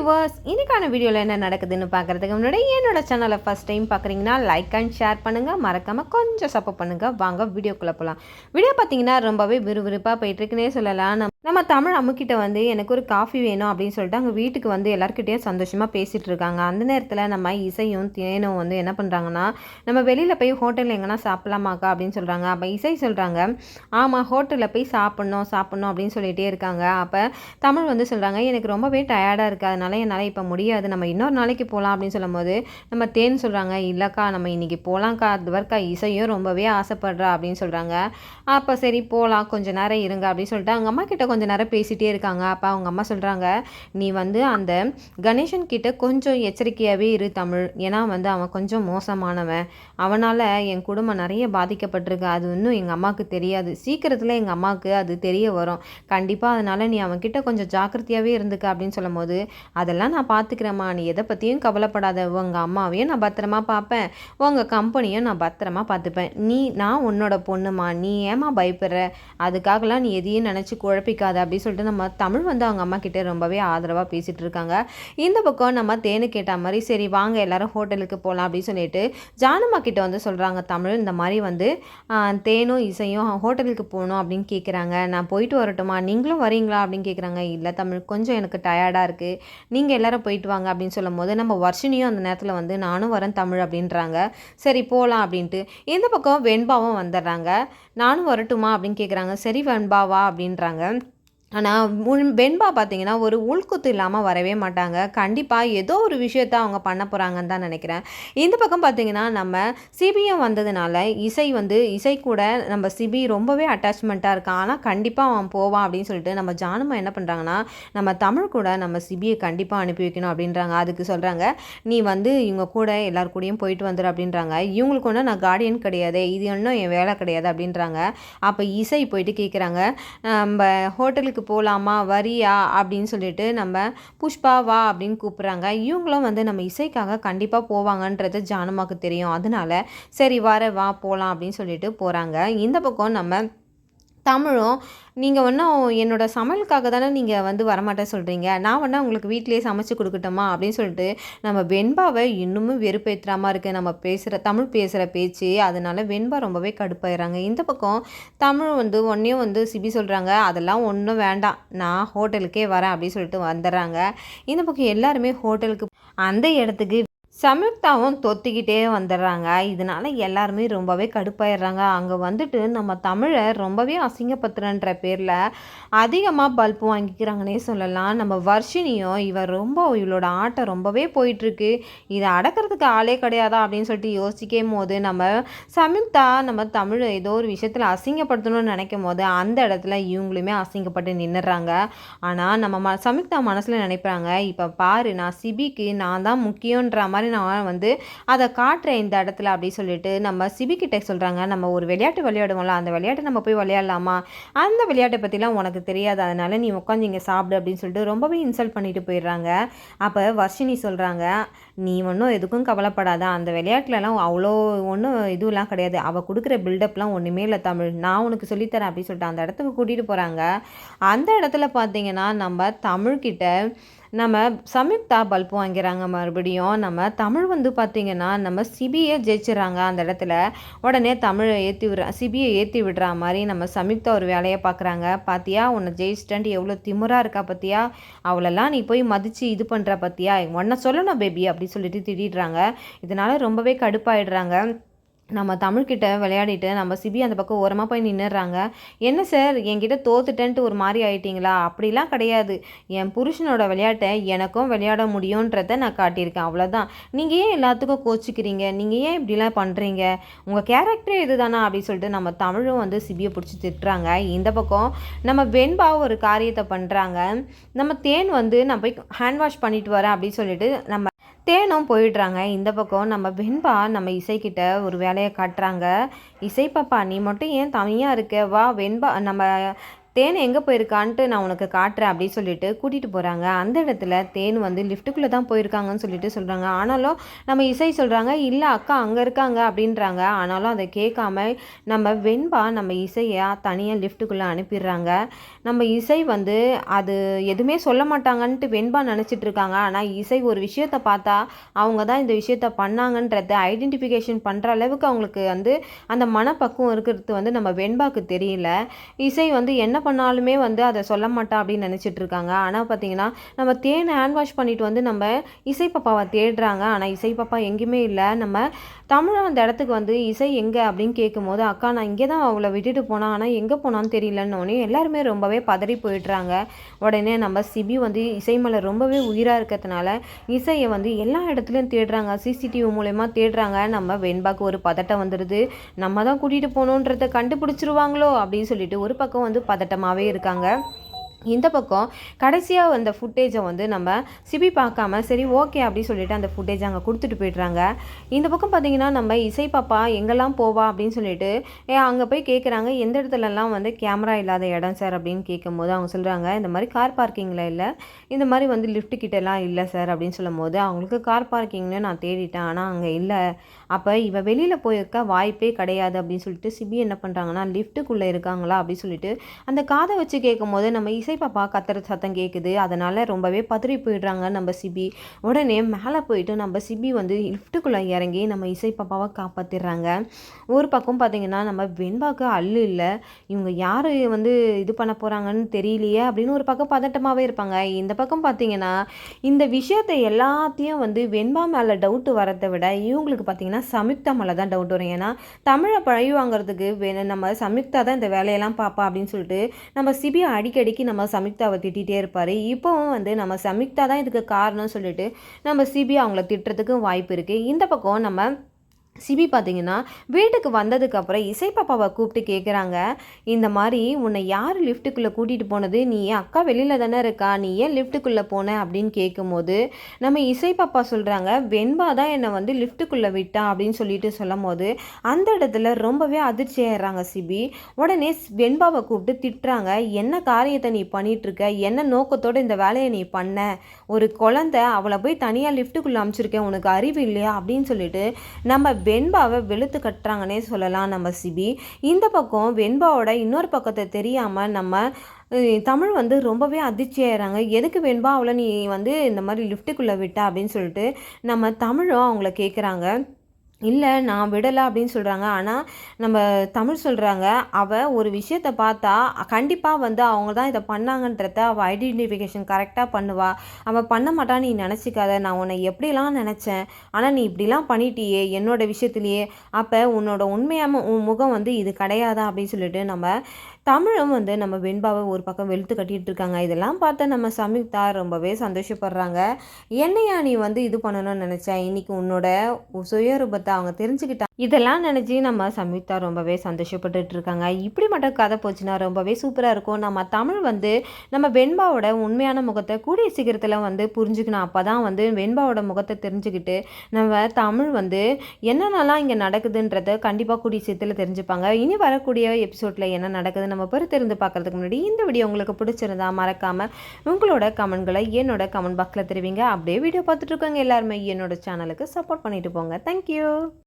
Viewers, இன்னைக்கான வீடியோவில் என்ன நடக்குதுன்னு பார்க்குறதுக்கு முன்னாடி என்னோட சேனலை ஃபஸ்ட் டைம் பார்க்குறீங்கன்னா லைக் அண்ட் ஷேர் பண்ணுங்கள், மறக்காமல் கொஞ்சம் சப்போர்ட் பண்ணுங்கள். வாங்க வீடியோக்குள்ளே போகலாம். வீடியோ பார்த்தீங்கன்னா ரொம்பவே விறுவிறுப்பாக போயிட்டுருக்குன்னே சொல்லலாம். நம்ம தமிழ் அம்முக்கிட்ட வந்து எனக்கு ஒரு காஃபி வேணும் அப்படின்னு சொல்லிட்டு அங்கே வீட்டுக்கு வந்து எல்லாருக்கிட்டேயும் சந்தோஷமாக பேசிகிட்டு இருக்காங்க. அந்த நேரத்தில் நம்ம இசையும் தேனும் வந்து என்ன பண்ணுறாங்கன்னா, நம்ம வெளியில் போய் ஹோட்டலில் எங்கன்னா சாப்பிட்லாமாக்கா அப்படின்னு சொல்கிறாங்க. அப்போ இசை சொல்கிறாங்க, ஆமாம் ஹோட்டலில் போய் சாப்பிட்ணும் அப்படின்னு சொல்லிகிட்டே இருக்காங்க. அப்போ தமிழ் வந்து சொல்கிறாங்க, எனக்கு ரொம்பவே டயர்டாக இருக்குது, அதனால என்னால் இப்போ முடியாது, நம்ம இன்னொரு நாளைக்கு போகலாம் அப்படின்னு சொல்லும்போது நம்ம தேன் சொல்கிறாங்க, இல்லைக்கா நம்ம இன்றைக்கி போகலாம்க்கா, அதுவரைக்கா இசையும் ரொம்பவே ஆசைப்படுறா அப்படின்னு சொல்கிறாங்க. அப்போ சரி போகலாம், கொஞ்சம் நேரம் இருங்க அப்படின்னு சொல்லிட்டு அவங்க அம்மா கிட்ட கொஞ்சம் நேரம் பேசிகிட்டே இருக்காங்க. அப்போ அவங்க அம்மா சொல்கிறாங்க, நீ வந்து அந்த கணேசன் கிட்ட கொஞ்சம் எச்சரிக்கையாகவே இரு தமிழ், ஏன்னா வந்து அவன் கொஞ்சம் மோசமானவன், அவனால் என் குடும்பம் நிறைய பாதிக்கப்பட்டிருக்கு, அது இன்னும் எங்கள் அம்மாவுக்கு தெரியாது, சீக்கிரத்தில் எங்கள் அம்மாவுக்கு அது தெரிய வரும் கண்டிப்பாக, அதனால் நீ அவன்கிட்ட கொஞ்சம் ஜாக்கிரதையாகவே இருந்துக்க அப்படின்னு சொல்லும்போது, அதெல்லாம் நான் பார்த்துக்கிறேம்மா, நீ எதை பற்றியும் கவலைப்படாத, உங்கள் அம்மாவையும் நான் பத்திரமா பார்ப்பேன், உங்கள் கம்பெனியும் நான் பத்திரமா பார்த்துப்பேன், நான் உன்னோட பொண்ணுமா, நீ ஏமா பயப்படுற, அதுக்காகலாம் நீ எதையும் நினச்சி குழப்பிக்காத அப்படின்னு சொல்லிட்டு நம்ம தமிழ் வந்து அவங்க அம்மா கிட்டே ரொம்பவே ஆதரவாக பேசிகிட்டு இருக்காங்க. இந்த பக்கம் நம்ம தேனு கேட்ட மாதிரி சரி வாங்க எல்லாரும் ஹோட்டலுக்கு போகலாம் அப்படின்னு சொல்லிட்டு ஜானம்மா கிட்ட வந்து சொல்கிறாங்க தமிழ், இந்த மாதிரி வந்து தேனும் இசையும் ஹோட்டலுக்கு போகணும் அப்படின்னு கேட்குறாங்க, நான் போயிட்டு வரட்டுமா, நீங்களும் வரீங்களா அப்படின்னு கேட்குறாங்க. இல்லை தமிழ், கொஞ்சம் எனக்கு டயர்டாக இருக்குது, நீங்கள் எல்லாரும் போயிட்டு வாங்க அப்படின்னு சொல்லும் போது நம்ம வர்ஷினியும் அந்த நேரத்தில் வந்து நானும் வரேன் தமிழ் அப்படின்றாங்க. சரி போகலாம் அப்படின்ட்டு இந்த பக்கம் வெண்பாவும் வந்துடுறாங்க. நானும் வரட்டுமா அப்படின்னு கேட்குறாங்க. சரி வெண்பாவா அப்படின்றாங்க. ஆனால் வெண்பா பார்த்தீங்கன்னா ஒரு உள்குத்து இல்லாமல் வரவே மாட்டாங்க. கண்டிப்பாக ஏதோ ஒரு விஷயத்த அவங்க பண்ண போகிறாங்கன்னு தான் நினைக்கிறேன். இந்த பக்கம் பார்த்தீங்கன்னா நம்ம சிபியும் வந்ததுனால இசை கூட நம்ம சிபி ரொம்பவே அட்டாச்மெண்ட்டாக இருக்கான். ஆனால் கண்டிப்பாக அவன் போவான் அப்படின்னு சொல்லிட்டு நம்ம ஜானம்மா என்ன பண்ணுறாங்கன்னா, நம்ம தமிழ் கூட நம்ம சிபியை கண்டிப்பாக அனுப்பி வைக்கணும் அப்படின்றாங்க. அதுக்கு சொல்கிறாங்க, நீ வந்து இவங்க கூட எல்லாரு கூடயும் போயிட்டு வந்துடு அப்படின்றாங்க. இவங்களுக்கு ஒன்றும் நான் கார்டியன் கிடையாது, இது ஒன்றும் என் வேலை கிடையாது அப்படின்றாங்க. அப்போ இசை போயிட்டு கேட்குறாங்க, நம்ம ஹோட்டலுக்கு போகலாமா வரியா அப்படின்னு சொல்லிட்டு நம்ம புஷ்பா வா அப்படின்னு கூப்பிட்றாங்க. இவங்களும் வந்து நம்ம இசைக்காக கண்டிப்பாக போவாங்கன்றது ஜானம்மாவுக்கு தெரியும், அதனால சரி வா போகலாம் அப்படின்னு சொல்லிட்டு போகிறாங்க. இந்த பக்கம் நம்ம தமிழும், நீங்கள் ஒன்றும் என்னோடய சமையலுக்காக தானே நீங்கள் வந்து வரமாட்டேன்னு சொல்கிறீங்க, நான் வேணா உங்களுக்கு வீட்டிலேயே சமைச்சு கொடுக்கட்டுமா அப்படின்னு சொல்லிட்டு நம்ம வெண்பாவை இன்னமும் வெறுப்பேற்றுறாமல் இருக்குது நம்ம தமிழ் பேசுகிற பேச்சு. அதனால் வெண்பா ரொம்பவே கடுப்பாயிடுறாங்க. இந்த பக்கம் தமிழ் வந்து ஒன்றையும் வந்து சிபி சொல்கிறாங்க, அதெல்லாம் ஒன்றும் வேண்டாம், நான் ஹோட்டலுக்கே வரேன் அப்படின்னு சொல்லிட்டு வந்துடுறாங்க. இந்த பக்கம் எல்லாருமே ஹோட்டலுக்கு அந்த இடத்துக்கு சம்யுக்தாவும் தொத்திக்கிட்டே வந்துடுறாங்க. இதனால் எல்லாருமே ரொம்பவே கடுப்பாயிடுறாங்க. அங்கே வந்துட்டு நம்ம தமிழை ரொம்பவே அசிங்கப்படுத்துறன்ற பேரில் அதிகமாக பல்ப் வாங்கிக்கிறாங்கன்னே சொல்லலாம். நம்ம வர்ஷினியும் இவளோட ஆட்டம் ரொம்பவே போயிட்டுருக்கு, இதை அடக்கிறதுக்கு ஆளே கிடையாதா அப்படின்னு சொல்லிட்டு யோசிக்கும் போது நம்ம சம்யுக்தா நம்ம தமிழ் ஏதோ ஒரு விஷயத்தில் அசிங்கப்படுத்தணும்னு நினைக்கும் போது அந்த இடத்துல இவங்களுமே அசிங்கப்பட்டு நின்றுறாங்க. ஆனால் நம்ம சம்யுக்தா மனசில் நினைப்பாங்க, இப்போ பாரு நான் சிபிக்கு நான் தான் முக்கியன்ற மாதிரி நான் வந்து அதை காட்டுறேன் இந்த இடத்துல அப்படி சொல்லிட்டு நம்ம சிபிக்கிட்ட சொல்கிறாங்க, நம்ம ஒரு விளையாட்டு விளையாடுவோம்ல, அந்த விளையாட்டை நம்ம போய் விளையாடலாமா, அந்த விளையாட்டை பற்றிலாம் உனக்கு தெரியாது, அதனால நீ உட்காந்து இங்கே சாப்பிடு அப்படின்னு சொல்லிட்டு ரொம்பவே இன்சல்ட் பண்ணிட்டு போயிடுறாங்க. அப்போ வர்ஷினி சொல்கிறாங்க, நீ ஒன்றும் எதுக்கும் கவலைப்படாத, அந்த விளையாட்டுலலாம் அவ்வளோ ஒன்றும் இதுவெலாம் கிடையாது, அவள் கொடுக்குற பில்டப்லாம் ஒன்றுமே இல்லை தமிழ், நான் உனக்கு சொல்லித்தரேன் அப்படின்னு சொல்லிட்டு அந்த இடத்துக்கு கூட்டிகிட்டு போகிறாங்க. அந்த இடத்துல பார்த்தீங்கன்னா நம்ம தமிழ்கிட்ட நம்ம சம்யுக்தா பல்ப் வாங்கிறாங்க. மறுபடியும் நம்ம தமிழ் வந்து பார்த்திங்கன்னா நம்ம சிபியை ஜெயிச்சிடறாங்க. அந்த இடத்துல உடனே தமிழை சிபியை ஏற்றி விடுற மாதிரி நம்ம சம்யுக்தா ஒரு வேலையை பார்க்குறாங்க. பார்த்தியா உன்னை ஜெயிச்சிட்டன்ட்டு எவ்வளோ திமுறாக இருக்கா பார்த்தியா, அவளெல்லாம் நீ போய் மதித்து இது பண்ணுற பார்த்தியா, உன்னை சொல்லணும் பேபி அப்படி சொல்லிட்டு திட்டிடுறாங்க. இதனால் ரொம்பவே கடுப்பாயிடுறாங்க. நம்ம தமிழ்கிட்ட விளையாடிட்டு நம்ம சிபி அந்த பக்கம் ஓரமாக போய் நின்றுறாங்க. என்ன சார் என்கிட்ட தோத்துட்டேன்ட்டு ஒரு மாதிரி ஆயிட்டிங்களா, அப்படிலாம் கிடையாது, என் புருஷனோட விளையாட்டை எனக்கும் விளையாட முடியுன்றதை நான் காட்டியிருக்கேன், அவ்வளோதான், நீங்கள் ஏன் எல்லாத்துக்கும் கோச்சிக்கிறீங்க, நீங்கள் ஏன் இப்படிலாம் பண்ணுறீங்க, உங்கள் கேரக்டரே இது தானா அப்படின்னு சொல்லிட்டு நம்ம தமிழும் வந்து சிபியை பிடிச்சி திட்டுறாங்க. இந்த பக்கம் நம்ம வெண்பா ஒரு காரியத்தை பண்ணுறாங்க. நம்ம தேன் வந்து நான் போய் ஹேண்ட் வாஷ் பண்ணிட்டு வரேன் அப்படின்னு சொல்லிட்டு நம்ம தேனும் போயிடுறாங்க. இந்த பக்கம் நம்ம வெண்பா நம்ம இசைக்கிட்ட ஒரு வேலையை காட்டுறாங்க. இசை பாப்பா நீ மட்டும் ஏன் தனியாக இருக்க, வா வெண்பா நம்ம தேன் எங்கே போயிருக்கான்ட்டு நான் உனக்கு காட்டுறேன் அப்படின்னு சொல்லிட்டு கூட்டிகிட்டு போகிறாங்க. அந்த இடத்துல தேன் வந்து லிஃப்ட்டுக்குள்ளே தான் போயிருக்காங்கன்னு சொல்லிட்டு சொல்கிறாங்க. ஆனாலும் நம்ம இசை சொல்கிறாங்க, இல்லை அக்கா அங்கே இருக்காங்க அப்படின்றாங்க. ஆனாலும் அதை கேட்காம நம்ம வெண்பா நம்ம இசையை தனியாக லிஃப்ட்டுக்குள்ளே அனுப்பிடுறாங்க. நம்ம இசை வந்து அது எதுவுமே சொல்ல மாட்டாங்கன்ட்டு வெண்பா நினச்சிட்டு இருக்காங்க. ஆனால் இசை ஒரு விஷயத்தை பார்த்தா அவங்க தான் இந்த விஷயத்த பண்ணாங்கன்றத ஐடென்டிஃபிகேஷன் பண்ணுற அளவுக்கு அவங்களுக்கு வந்து அந்த மனப்பக்குவம் இருக்கிறது வந்து நம்ம வெண்பாவுக்கு தெரியல. இசை வந்து என்ன பண்ணாலுமே வந்து அதை சொல்ல மாட்டா அப்படின்னு நினச்சிட்டு இருக்காங்க. ஆனால் பார்த்தீங்கன்னா நம்ம தேனை ஹேண்ட் வாஷ் பண்ணிட்டு வந்து நம்ம இசை பாப்பாவை தேடுறாங்க. ஆனால் இசை பாப்பா எங்கேயுமே இல்லை. நம்ம தமிழ் அந்த இடத்துக்கு வந்து இசை எங்கே அப்படின்னு கேட்கும்போது, அக்கா நான் இங்கே தான் அவளை விட்டுட்டு போனான், ஆனால் எங்கே போனான்னு தெரியலன்னொடனே எல்லாருமே ரொம்பவே பதறி போயிடுறாங்க. உடனே நம்ம சிபி வந்து இசை மேலே ரொம்பவே உயிராக இருக்கிறதுனால இசையை வந்து எல்லா இடத்துலையும் தேடுறாங்க. சிசிடிவி மூலயமா தேடுறாங்க. நம்ம வெண்பாக்கு ஒரு பதட்டம் வந்துடுது. நம்ம தான் கூட்டிகிட்டு போகணுன்றதை கண்டுபிடிச்சிருவாங்களோ அப்படின்னு சொல்லிட்டு ஒரு பக்கம் வந்து பதட்டமாகவே இருக்காங்க. இந்த பக்கம் கடைசியாக அந்த ஃபுட்டேஜை வந்து நம்ம சிபி பார்க்காம சரி ஓகே அப்படின்னு சொல்லிட்டு அந்த ஃபுட்டேஜை அங்கே கொடுத்துட்டு போய்ட்றாங்க. இந்த பக்கம் பார்த்தீங்கன்னா நம்ம இசை பாப்பா எங்கெல்லாம் போவா அப்படின்னு சொல்லிட்டு அங்கே போய் கேட்குறாங்க, எந்த இடத்துலலாம் வந்து கேமரா இல்லாத இடம் சார் அப்படின்னு கேட்கும்போது அவங்க சொல்கிறாங்க, இந்த மாதிரி கார் பார்க்கிங்கில் இல்லை, இந்த மாதிரி வந்து லிஃப்ட் கிட்டலாம் இல்லை சார் அப்படின்னு சொல்லும்போது, அவங்களுக்கு கார் பார்க்கிங்னு நான் தேடிட்டேன் ஆனால் அங்கே இல்லை, அப்போ இவள் வெளியில் போயிருக்க வாய்ப்பே கிடையாது அப்படின்னு சொல்லிட்டு சிபி என்ன பண்ணுறாங்கன்னா லிஃப்ட்டுக்குள்ளே இருக்காங்களா அப்படின்னு சொல்லிட்டு அந்த காதை வச்சு கேட்கும்போது நம்ம இசை பாப்பா கத்துற சத்தம் கேட்குது. அதனால் ரொம்பவே பதறி போயிடுறாங்க நம்ம சிபி. உடனே மேலே போயிட்டு நம்ம சிபி வந்து லிஃப்ட்டுக்குள்ளே இறங்கி நம்ம இசை பாப்பாவை காப்பாற்றிடுறாங்க. ஒரு பக்கம் பார்த்திங்கன்னா நம்ம வெண்பாக்கு அல்லு இல்லை, இவங்க யார் வந்து இது பண்ண போகிறாங்கன்னு தெரியலையே அப்படின்னு ஒரு பக்கம் பதட்டமாகவே இருப்பாங்க. இந்த பக்கம் பார்த்திங்கன்னா இந்த விஷயத்தை எல்லாத்தையும் வந்து வெண்பா மேலே டவுட்டு வரதை விட இவங்களுக்கு பார்த்திங்கன்னா சம்யுக்தா மேலே தான் டவுட் வரும். ஏன்னா தமிழை பழி வாங்குறதுக்கு நம்ம சம்யுக்தா தான் இந்த வேலையெல்லாம் பார்ப்பா அப்படின்னு சொல்லிட்டு நம்ம சிபி அடிக்கடிக்கு நம்ம சம்யுக்தாவை திட்டிகிட்டே இருப்பார். இப்போவும் வந்து நம்ம சம்யுக்தா தான் இதுக்கு காரணம்னு சொல்லிட்டு நம்ம சிபி அவங்கள திட்டுறதுக்கும் வாய்ப்பு இருக்குது. இந்த பக்கம் நம்ம சிபி பார்த்திங்கன்னா வீட்டுக்கு வந்ததுக்கப்புறம் இசை பாப்பாவை கூப்பிட்டு கேட்குறாங்க, இந்த மாதிரி உன்னை யார் லிஃப்ட்டுக்குள்ளே கூட்டிகிட்டு போனது, நீ ஏன் அக்கா வெளியில் தானே இருக்கா, நீ ஏன் லிஃப்ட்டுக்குள்ளே போன அப்படின்னு கேட்கும்போது நம்ம இசை பாப்பா சொல்கிறாங்க, வெண்பா தான் என்னை வந்து லிஃப்ட்டுக்குள்ளே விட்டா அப்படின்னு சொல்லிட்டு சொல்லும் போது அந்த இடத்துல ரொம்பவே அதிர்ச்சி ஆயிடுறாங்க சிபி. உடனே வெண்பாவை கூப்பிட்டு திட்டுறாங்க, என்ன காரியத்தை நீ பண்ணிகிட்ருக்க, என்ன நோக்கத்தோடு இந்த வேலையை நீ பண்ண, ஒரு குழந்தை அவளை போய் தனியாக லிஃப்ட்டுக்குள்ளே அனுப்பிச்சிருக்கேன், உனக்கு அறிவு இல்லையா அப்படின்னு சொல்லிட்டு நம்ம வெண்பாவை வெளுத்து கட்டுறாங்கன்னே சொல்லலாம் நம்ம சிபி. இந்த பக்கம் வெண்பாவோட இன்னொரு பக்கத்தை தெரியாமல் நம்ம தமிழ் வந்து ரொம்பவே அதிர்ச்சி ஆயிடுறாங்க. எதுக்கு வெண்பா அவளை நீ வந்து இந்த மாதிரி லிஃப்ட்டுக்குள்ளே விட்டா அப்படின்னு சொல்லிட்டு நம்ம தமிழும் அவங்கள கேட்குறாங்க. இல்லை நான் விடலை அப்படின்னு சொல்கிறாங்க. ஆனால் நம்ம தமிழ் சொல்கிறாங்க, அவள் ஒரு விஷயத்தை பார்த்தா கண்டிப்பாக வந்து அவங்க தான் இதை பண்ணாங்கன்றத அவள் ஐடென்டிஃபிகேஷன் கரெக்டாக பண்ணுவாள், அவள் பண்ண மாட்டான்னு நீ நினச்சிக்காத, நான் உன்னை எப்படிலாம் நினச்சேன், ஆனால் நீ இப்படிலாம் பண்ணிட்டியே என்னோட விஷயத்துலையே, அப்போ உன்னோட உண்மையான முகம் வந்து இது கிடையாதா அப்படின்னு சொல்லிட்டு நம்ம தமிழும் வந்து நம்ம வெண்பாவை ஒரு பக்கம் வெளுத்து கட்டிகிட்டு இருக்காங்க. இதெல்லாம் பார்த்து நம்ம சம்யுக்தா ரொம்பவே சந்தோஷப்படுறாங்க. என்னையா நீ வந்து இது பண்ணணும்னு நினச்சேன், இன்றைக்கி உன்னோட சுயரூபத்தை அவங்க தெரிஞ்சுக்கிட்டாங்க. இதெல்லாம் நினச்சி நம்ம சம்யுக்தா ரொம்பவே சந்தோஷப்பட்டுட்டு இருக்காங்க. இப்படி மட்டும் கதை போச்சுன்னா ரொம்பவே சூப்பராக இருக்கும். நம்ம தமிழ் வந்து நம்ம வெண்பாவோட உண்மையான முகத்தை கூடிய சீக்கிரத்தில் வந்து புரிஞ்சுக்கணும். அப்போ தான் வந்து வெண்பாவோட முகத்தை தெரிஞ்சுக்கிட்டு நம்ம தமிழ் வந்து என்னென்னலாம் இங்கே நடக்குதுன்றதை கண்டிப்பாக கூடிய சீக்கிரத்தில் தெரிஞ்சுப்பாங்க. இனி வரக்கூடிய எபிசோடில் என்ன நடக்குது நம்ம பொறுத்திருந்து பார்க்குறதுக்கு முன்னாடி இந்த வீடியோ உங்களுக்கு பிடிச்சிருந்தா மறக்காமல் உங்களோட கமெண்ட்களை என்னோட கமெண்ட் பாக்ஸில் தெரிவிங்க. அப்படியே வீடியோ பார்த்துட்டு இருக்கவங்க எல்லாருமே என்னோட சேனலுக்கு சப்போர்ட் பண்ணிட்டு போங்க. தேங்க்யூ.